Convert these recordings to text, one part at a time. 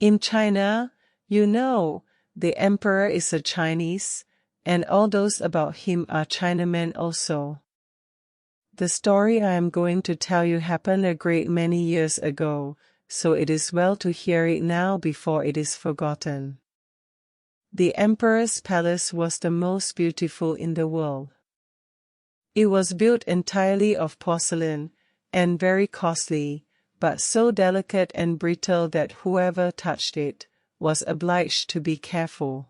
In China, the emperor is a Chinese, and all those about him are Chinamen also. The story I am going to tell you happened a great many years ago, so it is well to hear it now before it is forgotten. The emperor's palace was the most beautiful in the world. It was built entirely of porcelain, and very costly, but so delicate and brittle that whoever touched it was obliged to be careful.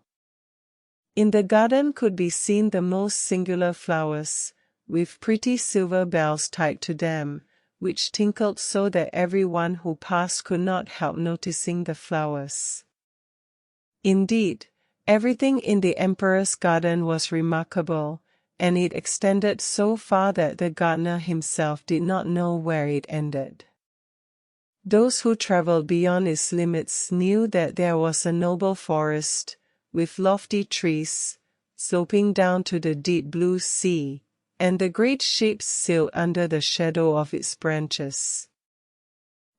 In the garden could be seen the most singular flowers, with pretty silver bells tied to them, which tinkled so that everyone who passed could not help noticing the flowers. Indeed, everything in the emperor's garden was remarkable, and it extended so far that the gardener himself did not know where it ended. Those who traveled beyond its limits knew that there was a noble forest, with lofty trees, sloping down to the deep blue sea, and the great ships sailed under the shadow of its branches.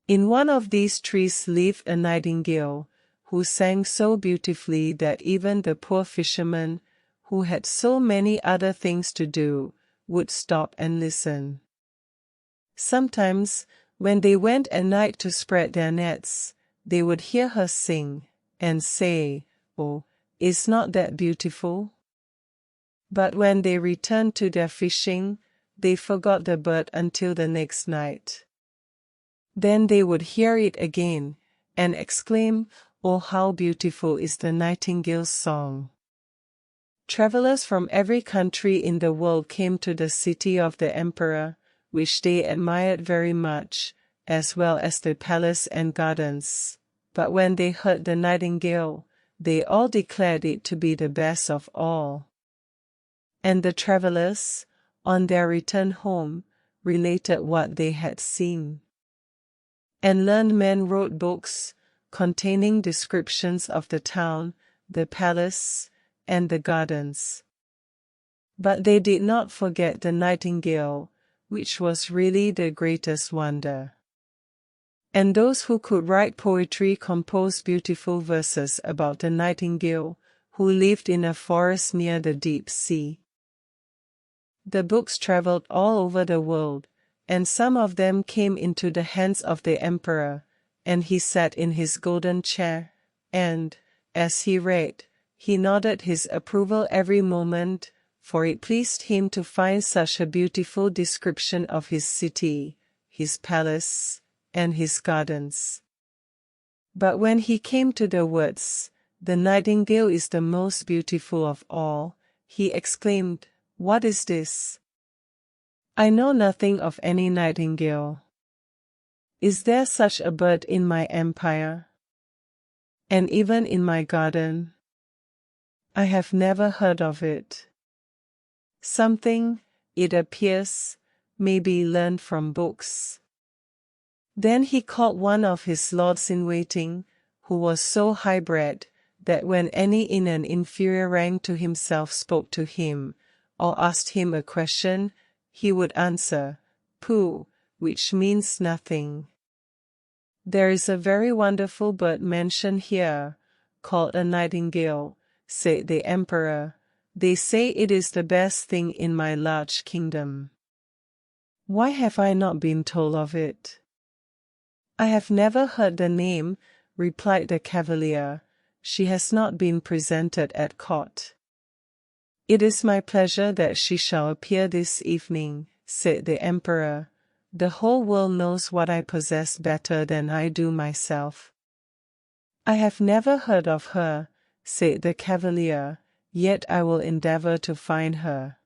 In one of these trees lived a nightingale, who sang so beautifully that even the poor fishermen, who had so many other things to do, would stop and listen. Sometimes, when they went at night to spread their nets, they would hear her sing, and say, "Oh, is not that beautiful?" But when they returned to their fishing, they forgot the bird until the next night. Then they would hear it again, and exclaim, "Oh, how beautiful is the nightingale's song!" Travelers from every country in the world came to the city of the emperor, which they admired very much, as well as the palace and gardens. But when they heard the nightingale, they all declared it to be the best of all. And the travelers, on their return home, related what they had seen. And learned men wrote books, containing descriptions of the town, the palace, and the gardens. But they did not forget the nightingale, which was really the greatest wonder. And those who could write poetry composed beautiful verses about the nightingale, who lived in a forest near the deep sea. The books traveled all over the world, and some of them came into the hands of the emperor, and he sat in his golden chair, and, as he read, he nodded his approval every moment, for it pleased him to find such a beautiful description of his city, his palace, and his gardens. But when he came to the words, "The nightingale is the most beautiful of all," he exclaimed, "What is this? I know nothing of any nightingale. Is there such a bird in my empire? And even in my garden? I have never heard of it. Something, it appears, may be learned from books." Then he called one of his lords-in-waiting, who was so high-bred, that when any in an inferior rank to himself spoke to him, or asked him a question, he would answer, "Pooh," which means nothing. "There is a very wonderful bird mentioned here, called a nightingale," said the emperor. "They say it is the best thing in my large kingdom. Why have I not been told of it?" "I have never heard the name," replied the cavalier. "She has not been presented at court." "It is my pleasure that she shall appear this evening," said the emperor. "The whole world knows what I possess better than I do myself." "I have never heard of her," said the cavalier, "yet I will endeavor to find her."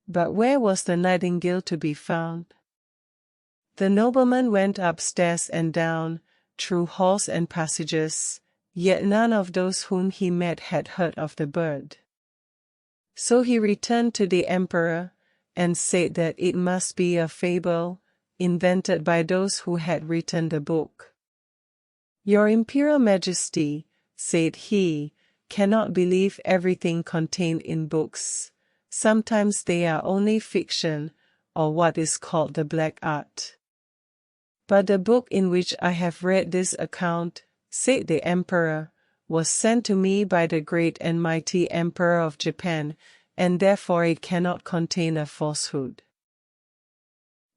But where was the nightingale to be found? The nobleman went upstairs and down, through halls and passages, yet none of those whom he met had heard of the bird. So he returned to the emperor, and said that it must be a fable, invented by those who had written the book. "Your Imperial Majesty," said he, "cannot believe everything contained in books. Sometimes they are only fiction, or what is called the black art. But the book in which I have read this account said the emperor, was sent to me by the great and mighty Emperor of Japan, and therefore it cannot contain a falsehood.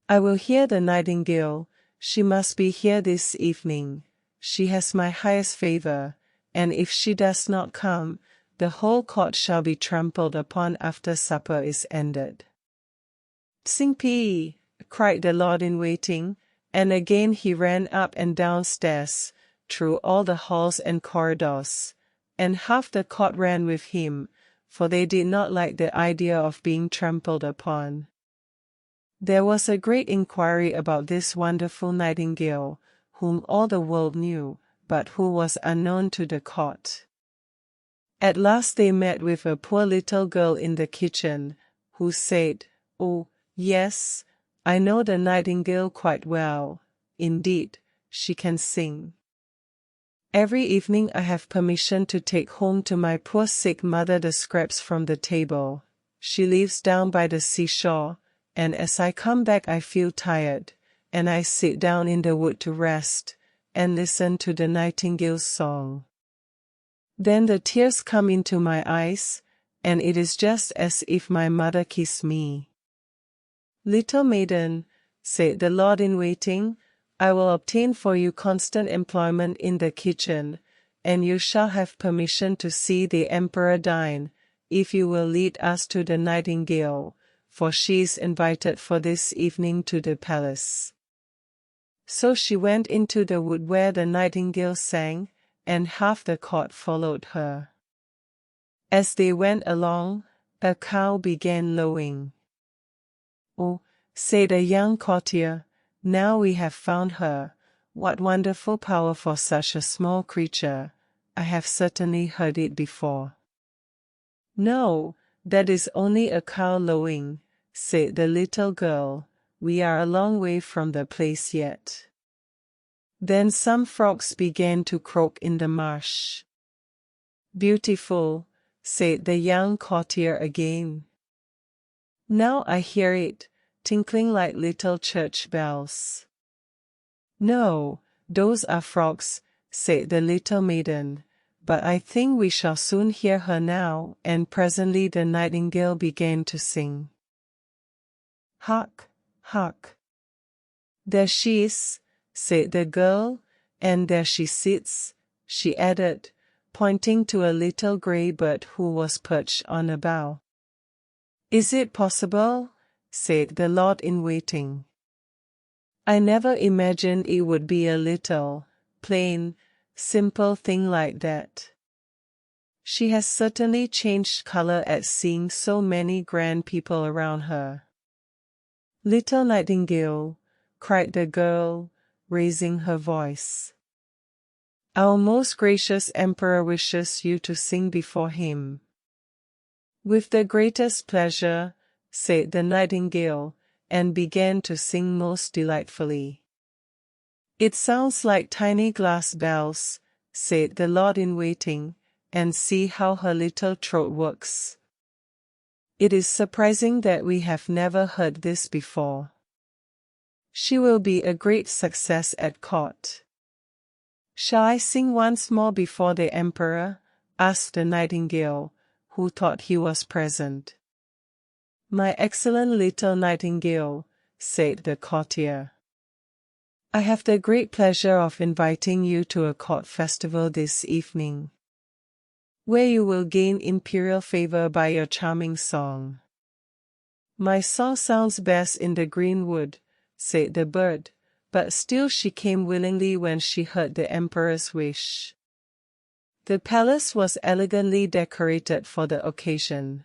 I will hear the nightingale. She must be here this evening. She has my highest favor, and if she does not come, the whole court shall be trampled upon after supper is ended. Tsing-pi, cried the lord-in-waiting, and again he ran up and down stairs, through all the halls and corridors, and half the court ran with him, for they did not like the idea of being trampled upon. There was a great inquiry about this wonderful nightingale, whom all the world knew, but who was unknown to the court. At last they met with a poor little girl in the kitchen, who said, "Oh, yes, I know the nightingale quite well. Indeed, she can sing. Every evening I have permission to take home to my poor sick mother the scraps from the table. She lives down by the seashore, and as I come back I feel tired, and I sit down in the wood to rest, and listen to the nightingale's song. Then the tears come into my eyes, and it is just as if my mother kissed me." "Little maiden," said the lord-in-waiting, "I will obtain for you constant employment in the kitchen, and you shall have permission to see the emperor dine, if you will lead us to the nightingale, for she is invited for this evening to the palace." So she went into the wood where the nightingale sang, and half the court followed her. As they went along, a cow began lowing. "Oh," said a young courtier, "now we have found her. What wonderful power for such a small creature! I have certainly heard it before." "No, that is only a cow lowing," said the little girl. "We are a long way from the place yet." Then some frogs began to croak in the marsh. "Beautiful," said the young courtier again. "Now I hear it, tinkling like little church bells." "No, those are frogs," said the little maiden, "but I think we shall soon hear her now," and presently the nightingale began to sing. "Hark, hark! There she is," said the girl, "and there she sits," she added, pointing to a little grey bird who was perched on a bough. "Is it possible?" said the lord-in-waiting. "I never imagined it would be a little, plain, simple thing like that. She has certainly changed color at seeing so many grand people around her." "Little nightingale," cried the girl, raising her voice, "our most gracious emperor wishes you to sing before him." "With the greatest pleasure," said the nightingale, and began to sing most delightfully. "It sounds like tiny glass bells," said the lord-in-waiting, "and see how her little throat works. It is surprising that we have never heard this before. She will be a great success at court." "Shall I sing once more before the emperor?" asked the nightingale, who thought he was present. "My excellent little nightingale," said the courtier, "I have the great pleasure of inviting you to a court festival this evening, where you will gain imperial favor by your charming song." "My song sounds best in the green wood," said the bird, but still she came willingly when she heard the emperor's wish. The palace was elegantly decorated for the occasion.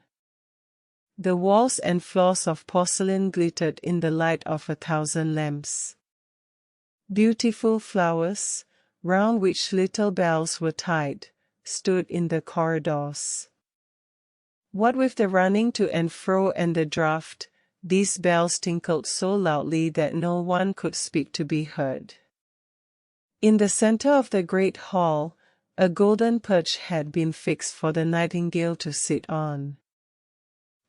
The walls and floors of porcelain glittered in the light of 1,000 lamps. Beautiful flowers, round which little bells were tied, stood in the corridors. What with the running to and fro and the draught, these bells tinkled so loudly that no one could speak to be heard. In the center of the great hall, a golden perch had been fixed for the nightingale to sit on.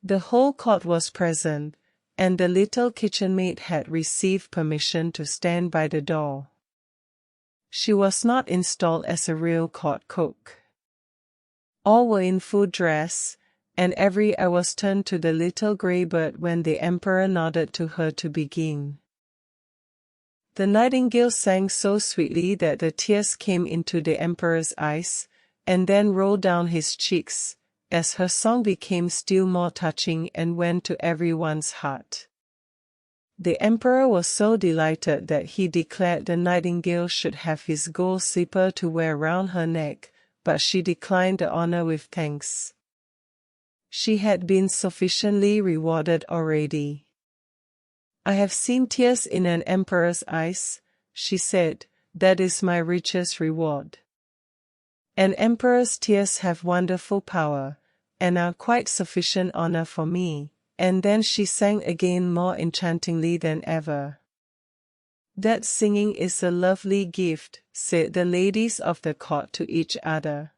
The whole court was present, and the little kitchen maid had received permission to stand by the door. She was not installed as a real court cook. All were in full dress, and every eye was turned to the little grey bird when the emperor nodded to her to begin. The nightingale sang so sweetly that the tears came into the emperor's eyes, and then rolled down his cheeks, as her song became still more touching and went to everyone's heart. The emperor was so delighted that he declared the nightingale should have his gold slipper to wear round her neck, but she declined the honor with thanks. She had been sufficiently rewarded already. "I have seen tears in an emperor's eyes," she said. "That is my richest reward. An emperor's tears have wonderful power, and are quite sufficient honor for me." And then she sang again more enchantingly than ever. "That singing is a lovely gift," said the ladies of the court to each other.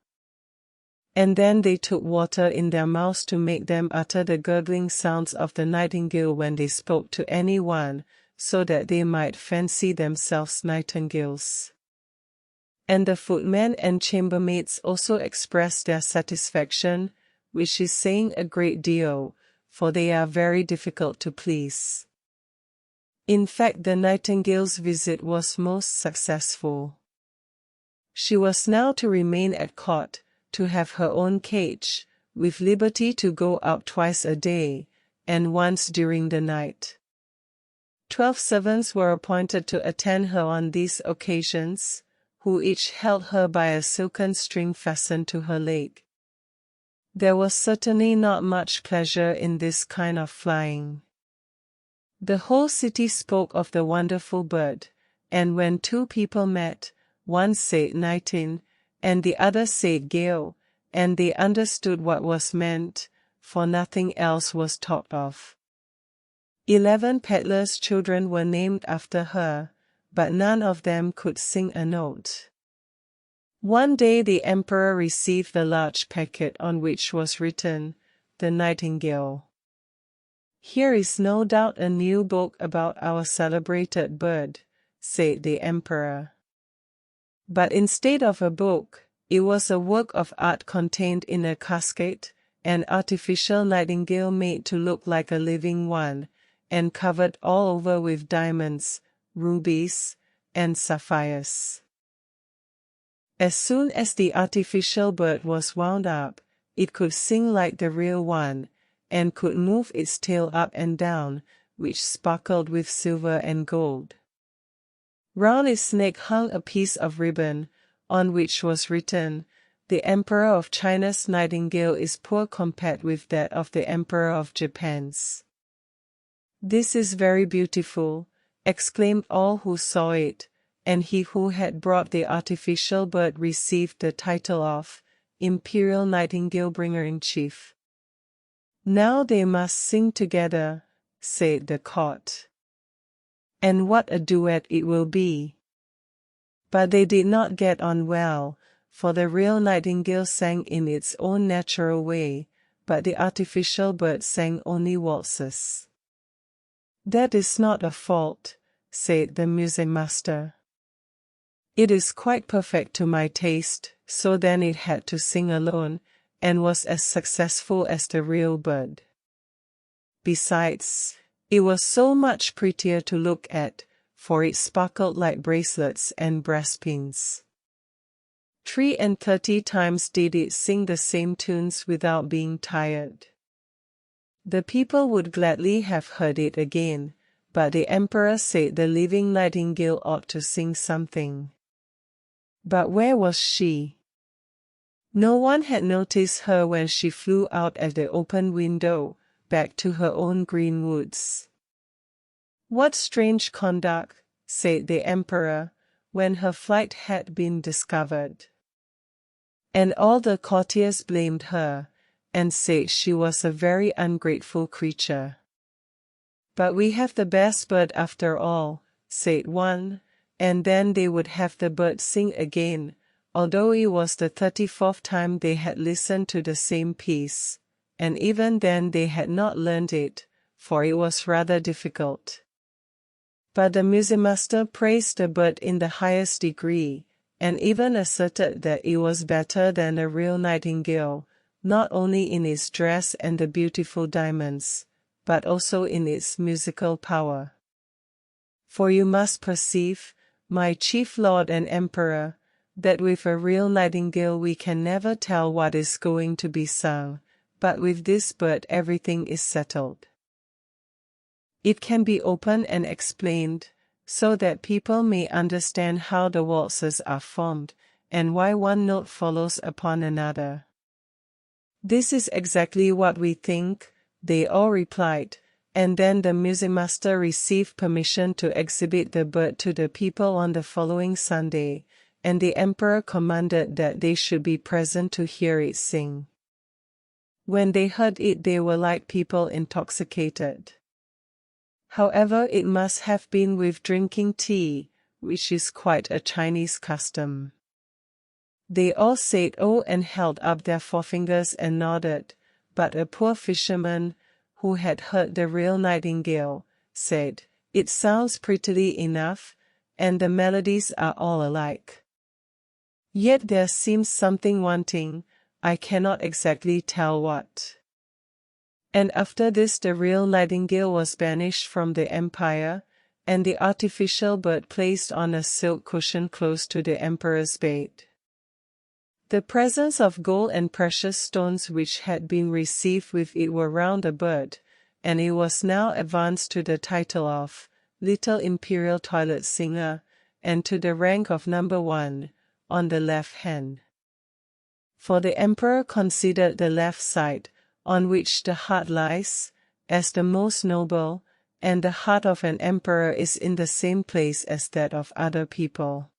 And then they took water in their mouths to make them utter the gurgling sounds of the nightingale when they spoke to anyone, so that they might fancy themselves nightingales. And the footmen and chambermaids also expressed their satisfaction, which is saying a great deal, for they are very difficult to please. In fact, the nightingale's visit was most successful. She was now to remain at court, to have her own cage, with liberty to go out twice a day, and once during the night. 12 servants were appointed to attend her on these occasions, who each held her by a silken string fastened to her leg. There was certainly not much pleasure in this kind of flying. The whole city spoke of the wonderful bird, and when two people met, one said nightingale, and the other said gale, and they understood what was meant, for nothing else was talked of. 11 peddlers' children were named after her, but none of them could sing a note. One day the emperor received a large packet on which was written, "The Nightingale." "Here is no doubt a new book about our celebrated bird," said the emperor. But instead of a book, it was a work of art contained in a casket, an artificial nightingale made to look like a living one, and covered all over with diamonds, rubies, and sapphires. As soon as the artificial bird was wound up, it could sing like the real one, and could move its tail up and down, which sparkled with silver and gold. Round its neck hung a piece of ribbon, on which was written, "The Emperor of China's nightingale is poor compared with that of the Emperor of Japan's." "This is very beautiful," exclaimed all who saw it, and he who had brought the artificial bird received the title of Imperial Nightingale Bringer-in-Chief. "Now they must sing together," said the court. "And what a duet it will be!" But they did not get on well, for the real nightingale sang in its own natural way, but the artificial bird sang only waltzes. "That is not a fault," said the music master. "It is quite perfect to my taste," so then it had to sing alone, and was as successful as the real bird. Besides, it was so much prettier to look at, for it sparkled like bracelets and breastpins. 33 times did it sing the same tunes without being tired. The people would gladly have heard it again, but the emperor said the living nightingale ought to sing something. But where was she? No one had noticed her when she flew out at the open window, back to her own green woods. "What strange conduct," said the emperor, when her flight had been discovered. And all the courtiers blamed her, and said she was a very ungrateful creature. "But we have the best bird after all," said one, and then they would have the bird sing again, although it was the 34th time they had listened to the same piece, and even then they had not learned it, for it was rather difficult. But the musicmaster praised the bird in the highest degree, and even asserted that it was better than a real nightingale, not only in its dress and the beautiful diamonds, but also in its musical power. For you must perceive, my chief lord and emperor, that with a real nightingale we can never tell what is going to be sung, but with this bird everything is settled. It can be opened and explained, so that people may understand how the waltzes are formed, and why one note follows upon another. This is exactly what we think, they all replied, and then the musicmaster received permission to exhibit the bird to the people on the following Sunday, and the emperor commanded that they should be present to hear it sing. When they heard it they were like people intoxicated. However, it must have been with drinking tea, which is quite a Chinese custom. They all said oh and held up their forefingers and nodded, but a poor fisherman, who had heard the real nightingale, said, "It sounds prettily enough, and the melodies are all alike. Yet there seems something wanting, I cannot exactly tell what." And after this the real nightingale was banished from the empire, and the artificial bird placed on a silk cushion close to the emperor's bed. The presents of gold and precious stones which had been received with it were round the bird, and it was now advanced to the title of Little Imperial Toilet Singer, and to the rank of number 1, on the left hand. For the emperor considered the left side, on which the heart lies, as the most noble, and the heart of an emperor is in the same place as that of other people.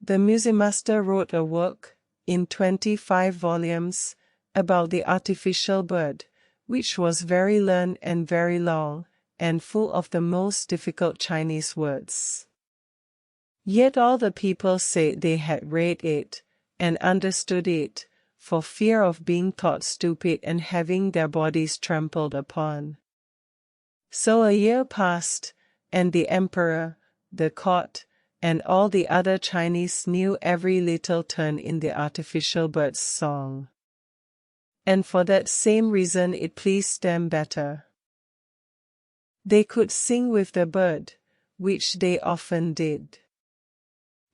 The musicmaster wrote a work, in 25 volumes, about the artificial bird, which was very learned and very long, and full of the most difficult Chinese words. Yet all the people said they had read it, and understood it, for fear of being thought stupid and having their bodies trampled upon. So a year passed, and the emperor, the court, and all the other Chinese knew every little turn in the artificial bird's song. And for that same reason it pleased them better. They could sing with the bird, which they often did.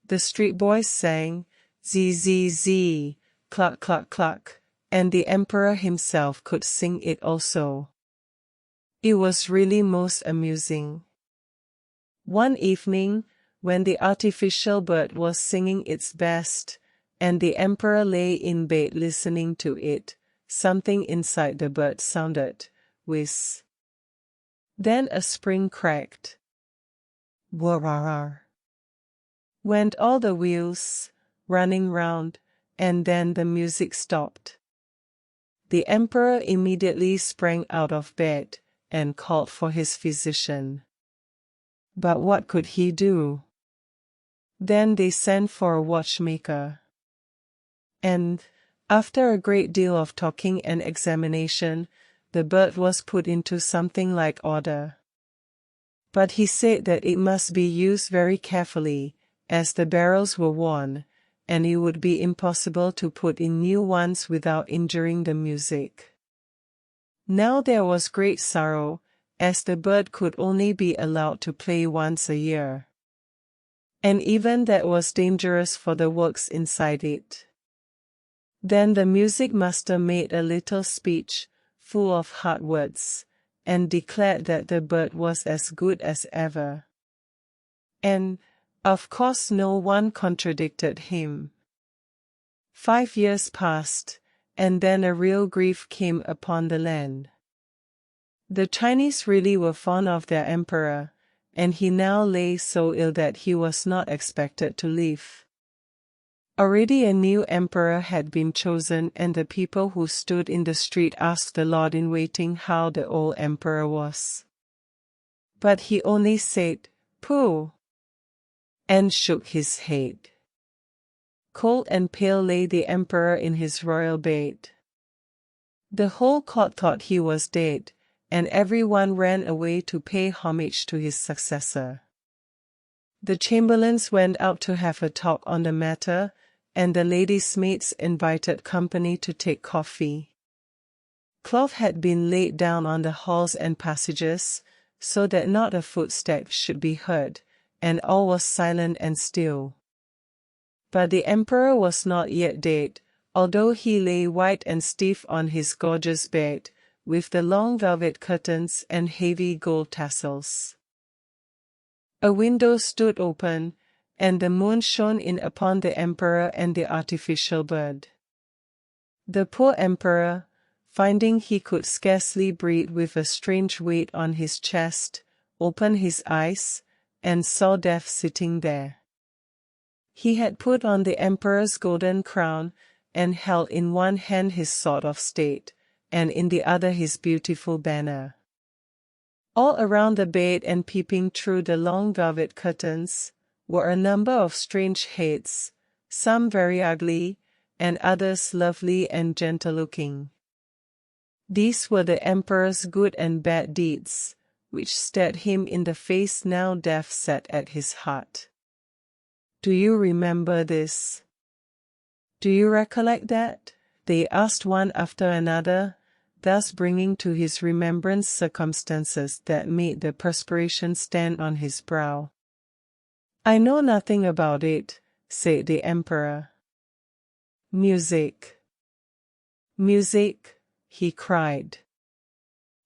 The street boys sang, "Zee, zee, zee, cluck, cluck, cluck," and the emperor himself could sing it also. It was really most amusing. One evening, when the artificial bird was singing its best, and the emperor lay in bed listening to it, something inside the bird sounded, whiz. Then a spring cracked. Whir-r-r. Went all the wheels, running round, and then the music stopped. The emperor immediately sprang out of bed, and called for his physician. But what could he do? Then they sent for a watchmaker. And, after a great deal of talking and examination, the bird was put into something like order. But he said that it must be used very carefully, as the barrels were worn, and it would be impossible to put in new ones without injuring the music. Now there was great sorrow, as the bird could only be allowed to play once a year. And even that was dangerous for the works inside it. Then the music master made a little speech, full of hard words, and declared that the bird was as good as ever. And, of course, no one contradicted him. 5 years passed, and then a real grief came upon the land. The Chinese really were fond of their emperor, and he now lay so ill that he was not expected to live. Already a new emperor had been chosen, and the people who stood in the street asked the lord-in-waiting how the old emperor was. But he only said, "Pooh," and shook his head. Cold and pale lay the emperor in his royal bed. The whole court thought he was dead, and everyone ran away to pay homage to his successor. The chamberlains went out to have a talk on the matter, and the ladies' maids invited company to take coffee. Cloth had been laid down on the halls and passages, so that not a footstep should be heard, and all was silent and still. But the emperor was not yet dead, although he lay white and stiff on his gorgeous bed, with the long velvet curtains and heavy gold tassels. A window stood open, and the moon shone in upon the emperor and the artificial bird. The poor emperor, finding he could scarcely breathe with a strange weight on his chest, opened his eyes, and saw Death sitting there. He had put on the emperor's golden crown, and held in one hand his sword of state, and in the other his beautiful banner. All around the bed and peeping through the long velvet curtains, were a number of strange heads, some very ugly, and others lovely and gentle-looking. These were the emperor's good and bad deeds, which stared him in the face now Death sat at his heart. Do you remember this? Do you recollect that? They asked one after another, thus bringing to his remembrance circumstances that made the perspiration stand on his brow. I know nothing about it, said the emperor. Music. Music, he cried.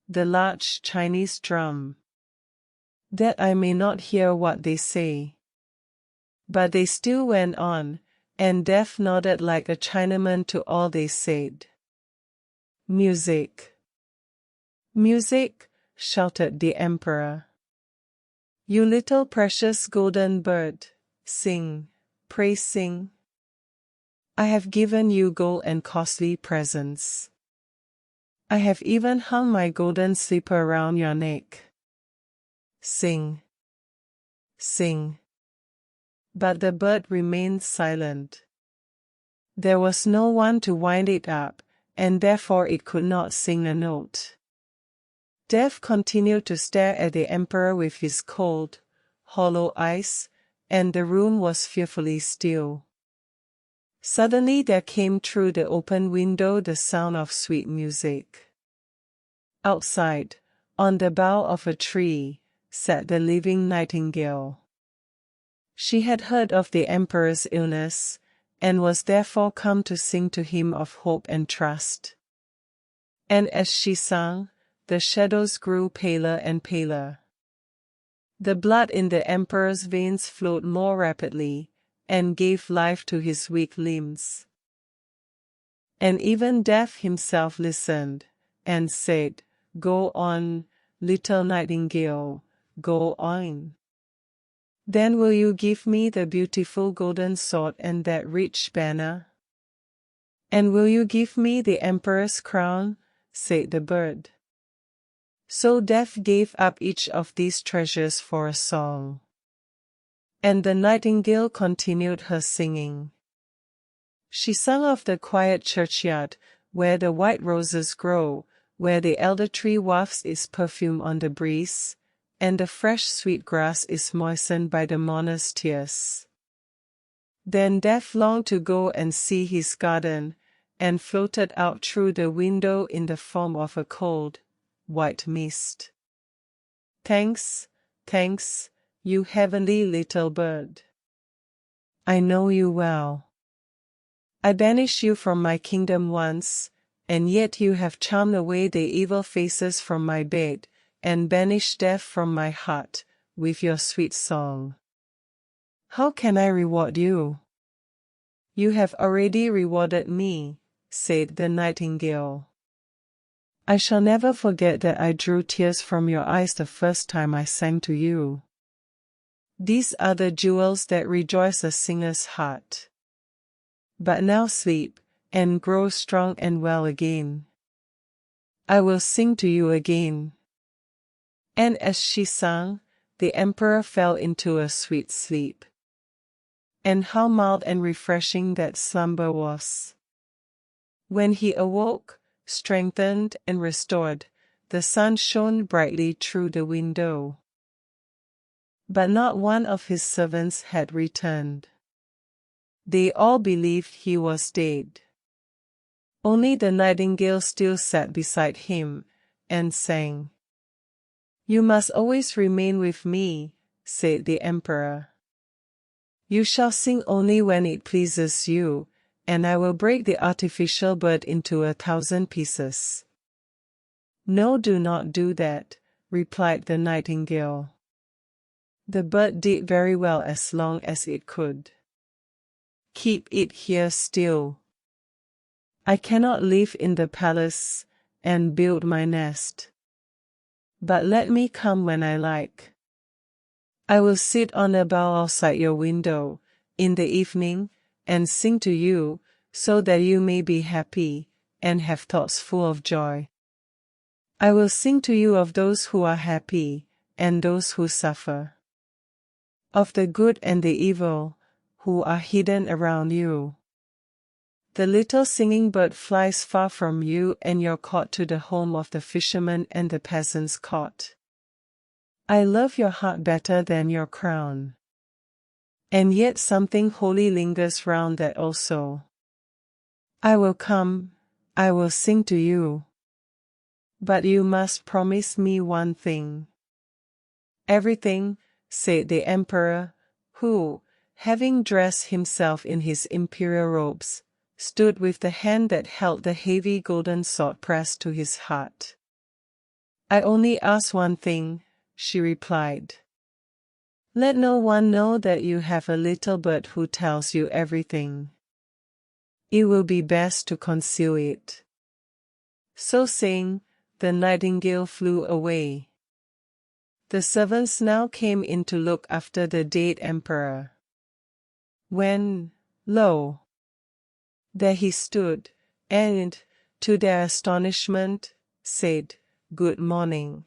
The large Chinese drum. That I may not hear what they say. But they still went on, and Death nodded like a Chinaman to all they said. Music. Music, shouted the emperor. You little precious golden bird, sing, pray sing. I have given you gold and costly presents. I have even hung my golden slipper around your neck. Sing. Sing. But the bird remained silent. There was no one to wind it up, and therefore it could not sing a note. Death continued to stare at the emperor with his cold, hollow eyes, and the room was fearfully still. Suddenly there came through the open window the sound of sweet music. Outside, on the bough of a tree, sat the living nightingale. She had heard of the emperor's illness, and was therefore come to sing to him of hope and trust. And as she sang, the shadows grew paler and paler. The blood in the emperor's veins flowed more rapidly, and gave life to his weak limbs. And even Death himself listened, and said, Go on, little nightingale, go on. Then will you give me the beautiful golden sword and that rich banner? And will you give me the emperor's crown? Said the bird. So Death gave up each of these treasures for a song. And the nightingale continued her singing. She sang of the quiet churchyard, where the white roses grow, where the elder tree wafts its perfume on the breeze, and the fresh sweet grass is moistened by the mourner's tears. Then Death longed to go and see his garden, and floated out through the window in the form of a cold, white mist. Thanks, thanks, you heavenly little bird. I know you well. I banished you from my kingdom once, and yet you have charmed away the evil faces from my bed, and banished death from my heart, with your sweet song. How can I reward you? You have already rewarded me, said the nightingale. I shall never forget that I drew tears from your eyes the first time I sang to you. These are the jewels that rejoice a singer's heart. But now sleep, and grow strong and well again. I will sing to you again. And as she sang, the emperor fell into a sweet sleep. And how mild and refreshing that slumber was! When he awoke, strengthened and restored, the sun shone brightly through the window. But not one of his servants had returned. They all believed he was dead. Only the nightingale still sat beside him, and sang. "You must always remain with me," said the emperor. "You shall sing only when it pleases you, and I will break the artificial bird into 1,000 pieces." "No, do not do that," replied the nightingale. "The bird did very well as long as it could. Keep it here still. I cannot live in the palace and build my nest. But let me come when I like. I will sit on a bough outside your window in the evening and sing to you, so that you may be happy and have thoughts full of joy. I will sing to you of those who are happy and those who suffer, of the good and the evil who are hidden around you. The little singing bird flies far from you and your cot to the home of the fisherman and the peasant's cot. I love your heart better than your crown. And yet something holy lingers round that also. I will come, I will sing to you. But you must promise me one thing." "Everything," said the emperor, who, having dressed himself in his imperial robes, stood with the hand that held the heavy golden sword pressed to his heart. "I only ask one thing," she replied. "Let no one know that you have a little bird who tells you everything. It will be best to conceal it." So saying, the nightingale flew away. The servants now came in to look after the dead emperor. When, lo! there he stood, and, to their astonishment, said, "Good morning."